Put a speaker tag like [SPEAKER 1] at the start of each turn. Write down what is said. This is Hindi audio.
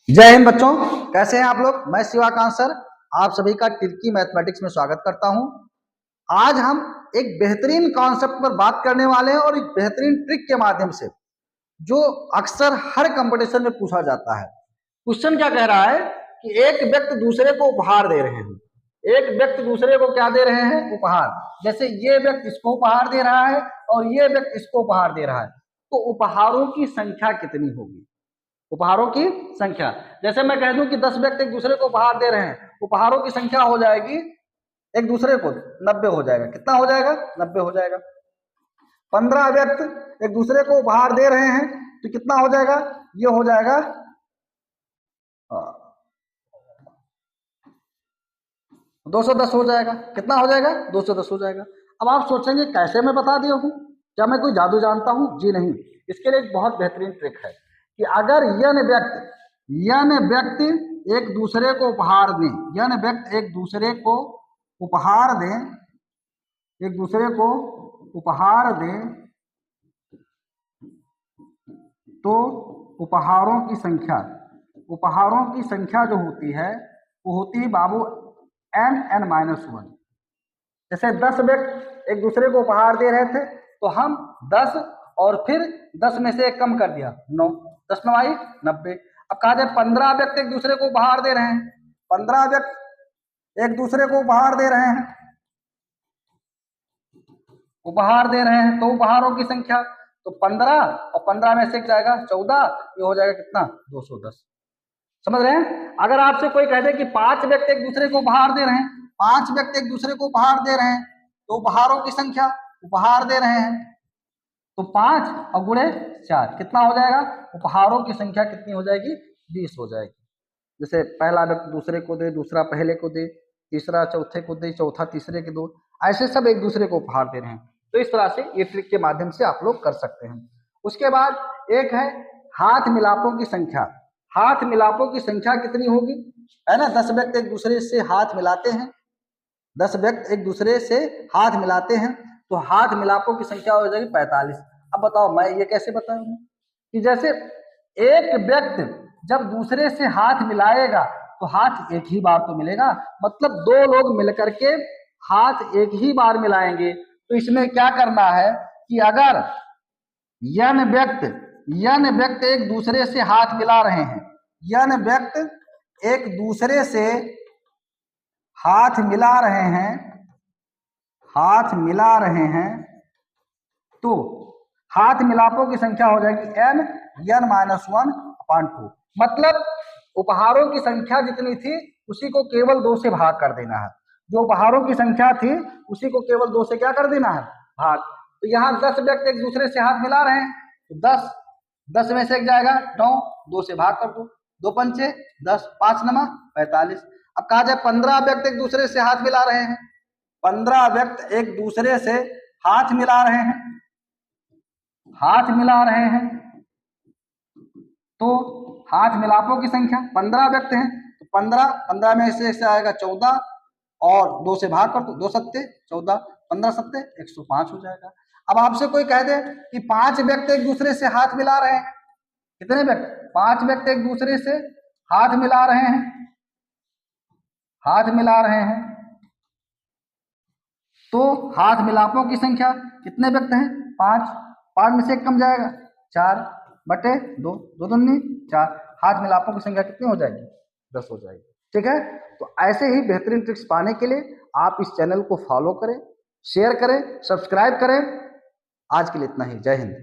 [SPEAKER 1] जय हिंद बच्चों, कैसे हैं आप लोग। मैं शिवाकांत सर आप सभी का टिर्की मैथमेटिक्स में स्वागत करता हूं। आज हम एक बेहतरीन कॉन्सेप्ट पर बात करने वाले हैं और एक बेहतरीन ट्रिक के माध्यम से जो अक्सर हर कंपटीशन में पूछा जाता है। क्वेश्चन क्या कह रहा है कि एक व्यक्ति दूसरे को उपहार दे रहे हैं। एक व्यक्ति दूसरे को क्या दे रहे हैं? उपहार। जैसे ये व्यक्ति इसको उपहार दे रहा है और ये व्यक्ति इसको उपहार दे रहा है, तो उपहारों की संख्या कितनी होगी? उपहारों की संख्या, जैसे मैं कह दूं कि 10 व्यक्ति एक दूसरे को उपहार दे रहे हैं, उपहारों की संख्या हो जाएगी एक दूसरे को 90 हो जाएगा। कितना हो जाएगा? 90 हो जाएगा। 15 व्यक्ति एक दूसरे को उपहार दे रहे हैं तो कितना हो जाएगा? ये हो जाएगा 210 हो जाएगा। कितना हो जाएगा? 210 हो जाएगा। अब आप सोचेंगे कैसे मैं बता दिया हूं, क्या मैं कोई जादू जानता हूं? जी नहीं, इसके लिए एक बहुत बेहतरीन ट्रिक है कि अगर यन व्यक्ति एक दूसरे को उपहार दें, यन व्यक्ति एक दूसरे को उपहार दें, एक दूसरे को उपहार दें, तो उपहारों की संख्या जो होती है वो होती है बाबू n-1। जैसे 10 व्यक्ति एक दूसरे को उपहार दे रहे थे तो हम 10 और फिर 10 में से एक कम कर दिया 9, 10 9 आई 90। अब कहा जाए 15 व्यक्ति एक दूसरे को उपहार दे रहे हैं, 15 व्यक्ति एक दूसरे को उपहार दे रहे हैं, तो उपहारों की संख्या तो 15 और 15 में से एक जाएगा 14, ये हो जाएगा कितना? 210। समझ रहे हैं? अगर आपसे कोई कह दे कि 5 व्यक्ति एक दूसरे को उपहार दे रहे हैं, 5 व्यक्ति एक दूसरे को उपहार दे रहे हैं, तो उपहारों की संख्या, उपहार दे रहे हैं तो 5 और गुणे 4 कितना हो जाएगा? उपहारों की संख्या कितनी हो जाएगी? 20 हो जाएगी। जैसे पहला व्यक्ति दूसरे को दे, दूसरा पहले को दे, तीसरा चौथे को दे, चौथा तीसरे के दो, ऐसे सब एक दूसरे को उपहार दे रहे हैं। तो इस तरह से ये ट्रिक के माध्यम से आप लोग कर सकते हैं। उसके बाद एक है हाथ मिलापों की संख्या। हाथ मिलापों की संख्या कितनी होगी? है ना, 10 व्यक्ति एक दूसरे से हाथ मिलाते हैं, 10 व्यक्ति एक दूसरे से हाथ मिलाते हैं तो हाथ मिलापों की संख्या हो जाएगी 45। अब बताओ मैं ये कैसे बताऊंगा कि जैसे एक व्यक्ति जब दूसरे से हाथ मिलाएगा तो हाथ एक ही बार तो मिलेगा, मतलब दो लोग मिलकर के हाथ एक ही बार मिलाएंगे। तो इसमें क्या करना है कि अगर यन व्यक्ति एक दूसरे से हाथ मिला रहे हैं, यन व्यक्ति एक दूसरे से हाथ मिला रहे हैं तो हाथ मिलापों की संख्या हो जाएगी n-1/2। मतलब उपहारों की संख्या जितनी थी उसी को केवल 2 से भाग कर देना है। जो उपहारों की संख्या थी उसी को केवल 2 से क्या कर देना है? भाग। तो यहाँ 10 व्यक्ति एक दूसरे से हाथ मिला रहे हैं तो 10 में से एक जाएगा 9, 2 से भाग कर दो, 2 पंचे 10, 5 नमा 45। अब कहा जाए 15 व्यक्ति एक दूसरे से हाथ मिला रहे हैं, 15 व्यक्ति एक दूसरे से हाथ मिला रहे हैं तो हाथ मिलापों की संख्या 15 व्यक्ति हैं तो 15 में से आएगा 14 और 2 से भाग कर दो, 2 सत्ते 14, 15 सत्ते 105 हो जाएगा। अब आपसे कोई कह दे कि 5 व्यक्ति एक दूसरे से हाथ मिला रहे हैं, कितने व्यक्ति? 5 व्यक्ति एक दूसरे से हाथ मिला रहे हैं तो हाथ मिलापों की संख्या कितने व्यक्ति हैं? 5 में से एक कम जाएगा 4/2, 2 दूनी 4। हाथ मिलापों की संख्या कितनी हो जाएगी? 10 हो जाएगी। ठीक है, तो ऐसे ही बेहतरीन ट्रिक्स पाने के लिए आप इस चैनल को फॉलो करें, शेयर करें, सब्सक्राइब करें। आज के लिए इतना ही। जय हिंद।